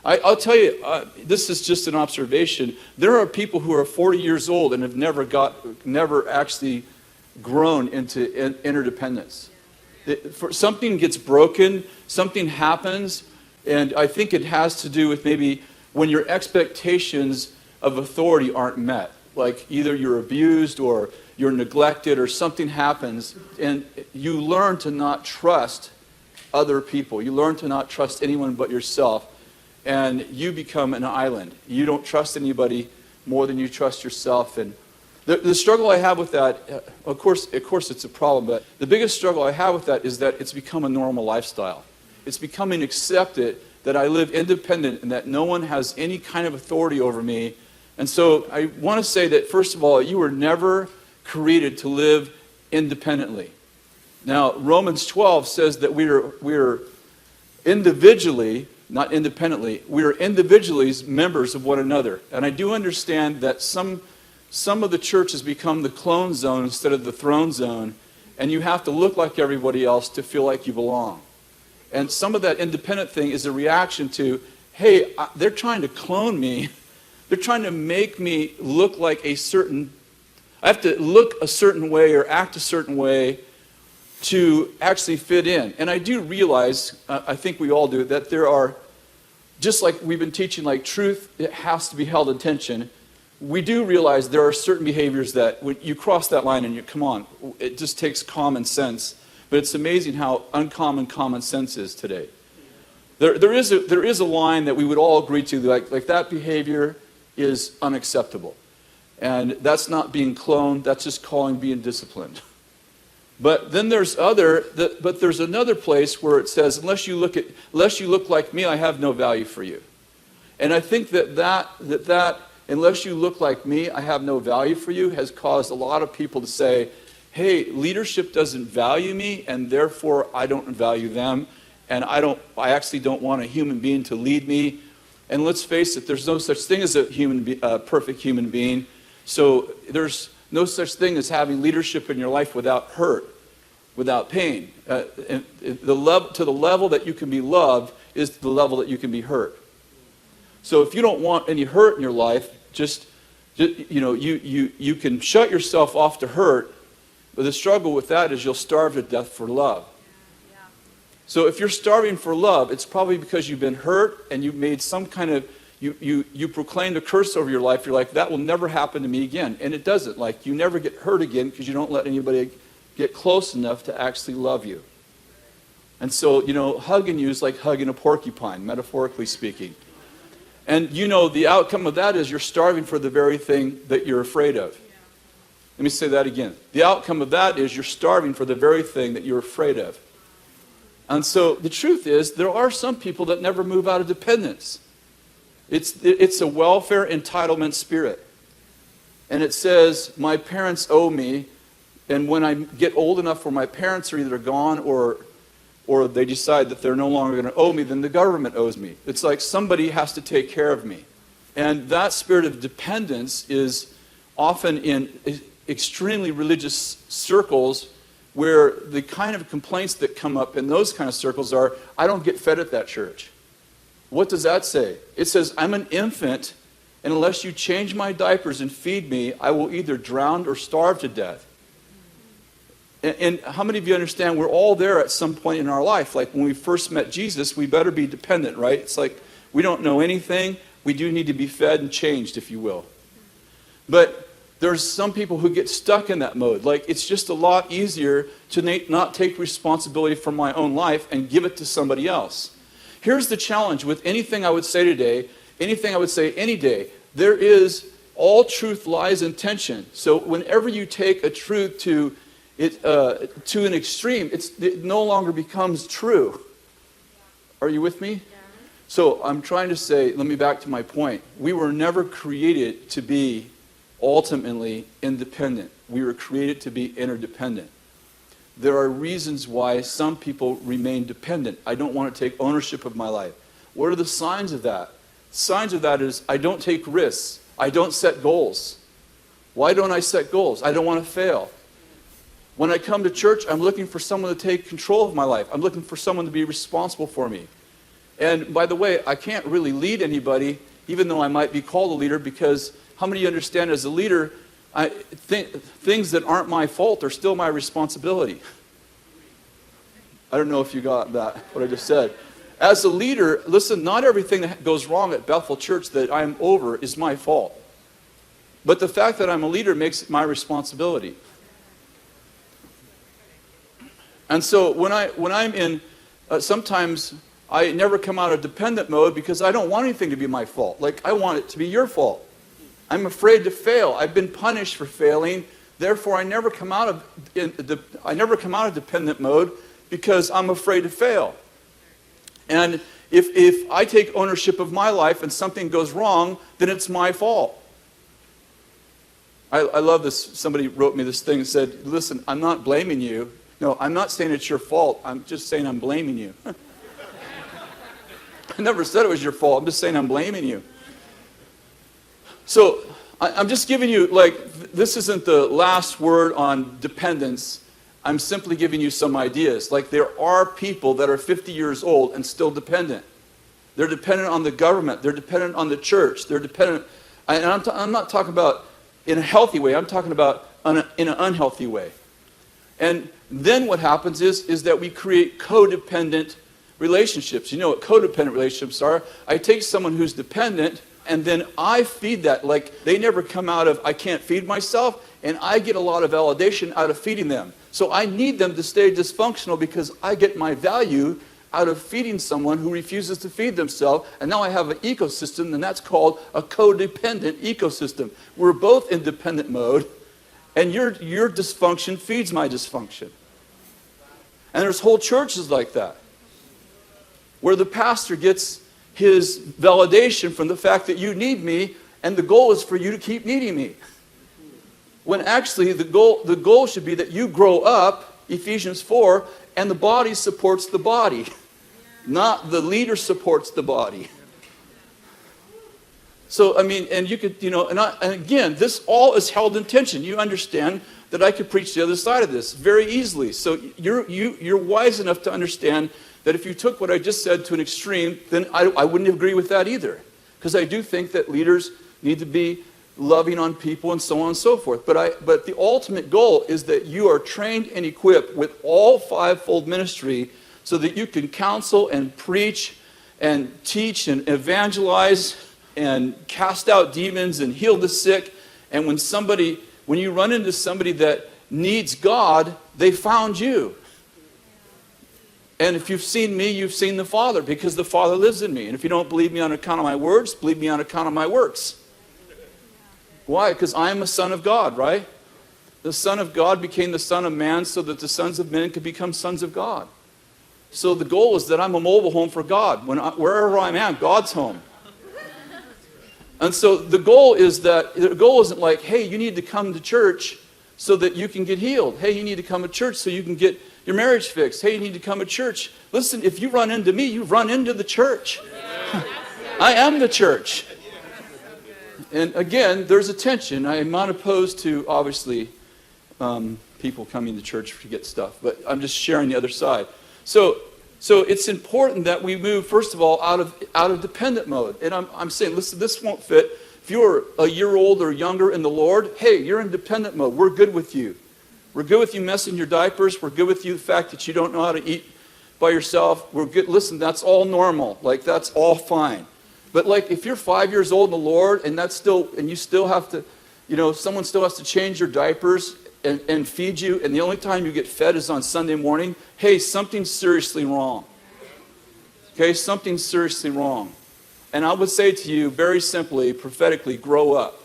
I'll tell you, this is just an observation. There are people who are 40 years old and have never actually grown into interdependence. Something gets broken, something happens, and I think it has to do with maybe when your expectations of authority aren't met. Like either you're abused or you're neglected or something happens, and you learn to not trust other people. You learn to not trust anyone but yourself, and you become an island. You don't trust anybody more than you trust yourself. And the struggle I have with that, of course it's a problem, but the biggest struggle I have with that is that it's become a normal lifestyle. It's becoming accepted that I live independent and that no one has any kind of authority over me. And so I want to say that, first of all, you were never created to live independently. Now, Romans 12 says that we are individually, not independently, we are individually members of one another. And I do understand that some of the church has become the clone zone instead of the throne zone, and you have to look like everybody else to feel like you belong. And some of that independent thing is a reaction to, hey, they're trying to clone me. They're trying to make me look like I have to look a certain way or act a certain way to actually fit in. And I do realize, I think we all do, that there are, just like we've been teaching, like truth, it has to be held in tension. We do realize there are certain behaviors that when you cross that line and come on, it just takes common sense. But it's amazing how uncommon common sense is today. There is a line that we would all agree to, like that behavior is unacceptable. And that's not being cloned, that's just being disciplined. But then there's another place where it says, unless you look like me, I have no value for you. And I think that unless you look like me, I have no value for you, has caused a lot of people to say, hey, leadership doesn't value me, and therefore I don't value them, and I actually don't want a human being to lead me. And let's face it, there's no such thing as a perfect human being. So there's no such thing as having leadership in your life without hurt, without pain. To the level that you can be loved is the level that you can be hurt. So if you don't want any hurt in your life, you can shut yourself off to hurt. But the struggle with that is you'll starve to death for love. So if you're starving for love, it's probably because you've been hurt and you've made some kind of, you proclaimed a curse over your life. You're like, that will never happen to me again. And it doesn't. Like, you never get hurt again because you don't let anybody get close enough to actually love you. And so, hugging you is like hugging a porcupine, metaphorically speaking. And the outcome of that is you're starving for the very thing that you're afraid of. Let me say that again. The outcome of that is you're starving for the very thing that you're afraid of. And so the truth is, there are some people that never move out of dependence. It's a welfare entitlement spirit. And it says, my parents owe me, and when I get old enough where my parents are either gone or they decide that they're no longer going to owe me, then the government owes me. It's like somebody has to take care of me. And that spirit of dependence is often in extremely religious circles where the kind of complaints that come up in those kind of circles are, I don't get fed at that church. What does that say? It says, I'm an infant, and unless you change my diapers and feed me, I will either drown or starve to death. And how many of you understand we're all there at some point in our life? Like when we first met Jesus, we better be dependent, right? It's like we don't know anything. We do need to be fed and changed, if you will. But there's some people who get stuck in that mode. Like, it's just a lot easier to not take responsibility for my own life and give it to somebody else. Here's the challenge with anything I would say today, anything I would say any day. There is, all truth lies in tension. So whenever you take a truth to an extreme, it no longer becomes true. Are you with me? Yeah. So I'm trying to say, let me back to my point. We were never created to be ultimately independent. We were created to be interdependent. There are reasons why some people remain dependent. I don't want to take ownership of my life. What are the signs of that? Signs of that is I don't take risks. I don't set goals. Why don't I set goals? I don't want to fail. When I come to church, I'm looking for someone to take control of my life. I'm looking for someone to be responsible for me. And by the way, I can't really lead anybody, even though I might be called a leader, because how many of you understand as a leader, things that aren't my fault are still my responsibility? I don't know if you got that, what I just said. As a leader, listen, not everything that goes wrong at Bethel Church that I'm over is my fault. But the fact that I'm a leader makes it my responsibility. And so when I'm in, sometimes I never come out of dependent mode because I don't want anything to be my fault. Like, I want it to be your fault. I'm afraid to fail. I've been punished for failing. Therefore, I never come out of dependent mode because I'm afraid to fail. And if I take ownership of my life and something goes wrong, then it's my fault. I love this. Somebody wrote me this thing and said, listen, I'm not blaming you. No, I'm not saying it's your fault. I'm just saying I'm blaming you. I never said it was your fault. I'm just saying I'm blaming you. So I'm just giving you, this isn't the last word on dependence. I'm simply giving you some ideas. Like, there are people that are 50 years old and still dependent. They're dependent on the government. They're dependent on the church. They're dependent. And I'm not talking about in a healthy way. I'm talking about in an unhealthy way. And then what happens is that we create codependent relationships. You know what codependent relationships are? I take someone who's dependent, and then I feed that. Like, they never come out of, I can't feed myself, and I get a lot of validation out of feeding them. So I need them to stay dysfunctional because I get my value out of feeding someone who refuses to feed themselves. And now I have an ecosystem, and that's called a codependent ecosystem. We're both in dependent mode, and your dysfunction feeds my dysfunction. And there's whole churches like that, where the pastor gets his validation from the fact that you need me, and the goal is for you to keep needing me. When actually the goal should be that you grow up, Ephesians 4, and the body supports the body, not the leader supports the body. So, I mean, and you could, and again, this all is held in tension. You understand that I could preach the other side of this very easily. So you're wise enough to understand that if you took what I just said to an extreme, then I wouldn't agree with that either. Because I do think that leaders need to be loving on people and so on and so forth. But the ultimate goal is that you are trained and equipped with all fivefold ministry so that you can counsel and preach and teach and evangelize and cast out demons and heal the sick. And when you run into somebody that needs God, they found you. And if you've seen me, you've seen the Father, because the Father lives in me. And if you don't believe me on account of my words, believe me on account of my works. Why? Because I am a son of God, right? The Son of God became the Son of Man so that the sons of men could become sons of God. So the goal is that I'm a mobile home for God. Wherever I'm at, God's home. And so the goal isn't like, hey, you need to come to church so that you can get healed. Hey, you need to come to church so you can get your marriage fixed. Hey, you need to come to church. Listen, if you run into me, you run into the church. I am the church. And again, there's a tension. I am not opposed to, obviously, people coming to church to get stuff. But I'm just sharing the other side. So it's important that we move, first of all, out of dependent mode. And I'm saying, listen, this won't fit. If you're a year old or younger in the Lord, hey, you're in dependent mode. We're good with you. We're good with you messing your diapers. We're good with you the fact that you don't know how to eat by yourself. We're good. Listen, that's all normal. Like, that's all fine. But like, if you're 5 years old in the Lord and you still have to, someone still has to change your diapers and feed you, and the only time you get fed is on Sunday morning, hey, something's seriously wrong. Okay, something's seriously wrong. And I would say to you, very simply, prophetically, grow up.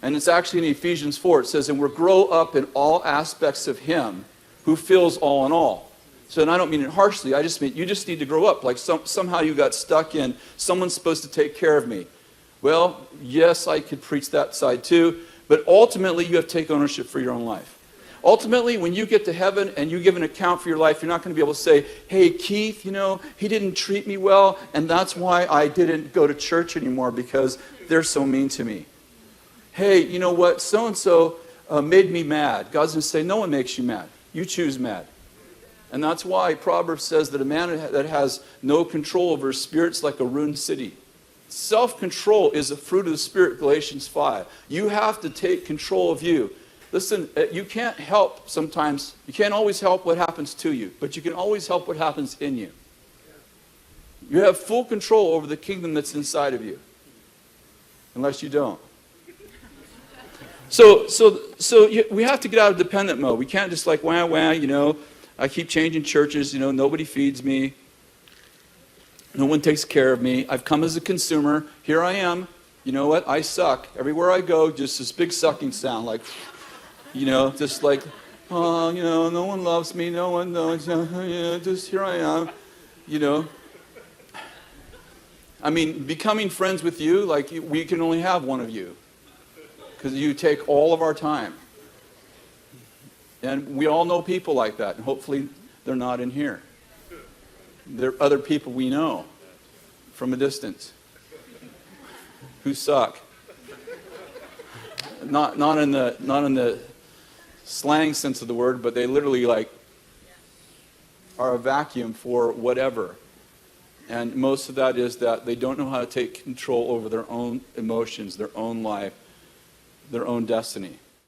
And it's actually in Ephesians 4, it says, and we're grow up in all aspects of Him who fills all in all. So, and I don't mean it harshly, I just mean you just need to grow up. Like somehow you got stuck in, someone's supposed to take care of me. Well, yes, I could preach that side too, but ultimately you have to take ownership for your own life. Ultimately, when you get to heaven and you give an account for your life, you're not going to be able to say, hey, Keith, he didn't treat me well, and that's why I didn't go to church anymore, because they're so mean to me. Hey, you know what, so-and-so made me mad. God's going to say, no one makes you mad. You choose mad. And that's why Proverbs says that a man that has no control over his spirit's like a ruined city. Self-control is a fruit of the Spirit, Galatians 5. You have to take control of you. Listen, you can't help sometimes, you can't always help what happens to you, but you can always help what happens in you. You have full control over the kingdom that's inside of you. Unless you don't. So we have to get out of dependent mode. We can't just like, I keep changing churches, nobody feeds me. No one takes care of me. I've come as a consumer. Here I am. You know what? I suck. Everywhere I go, just this big sucking sound, like, just like, oh, no one loves me. No one knows. Just here I am. I mean, becoming friends with you, like we can only have one of you. Because you take all of our time. And we all know people like that. And hopefully they're not in here. There are other people we know from a distance who suck. Not in the slang sense of the word, but they literally like are a vacuum for whatever. And most of that is that they don't know how to take control over their own emotions, their own life, their own destiny.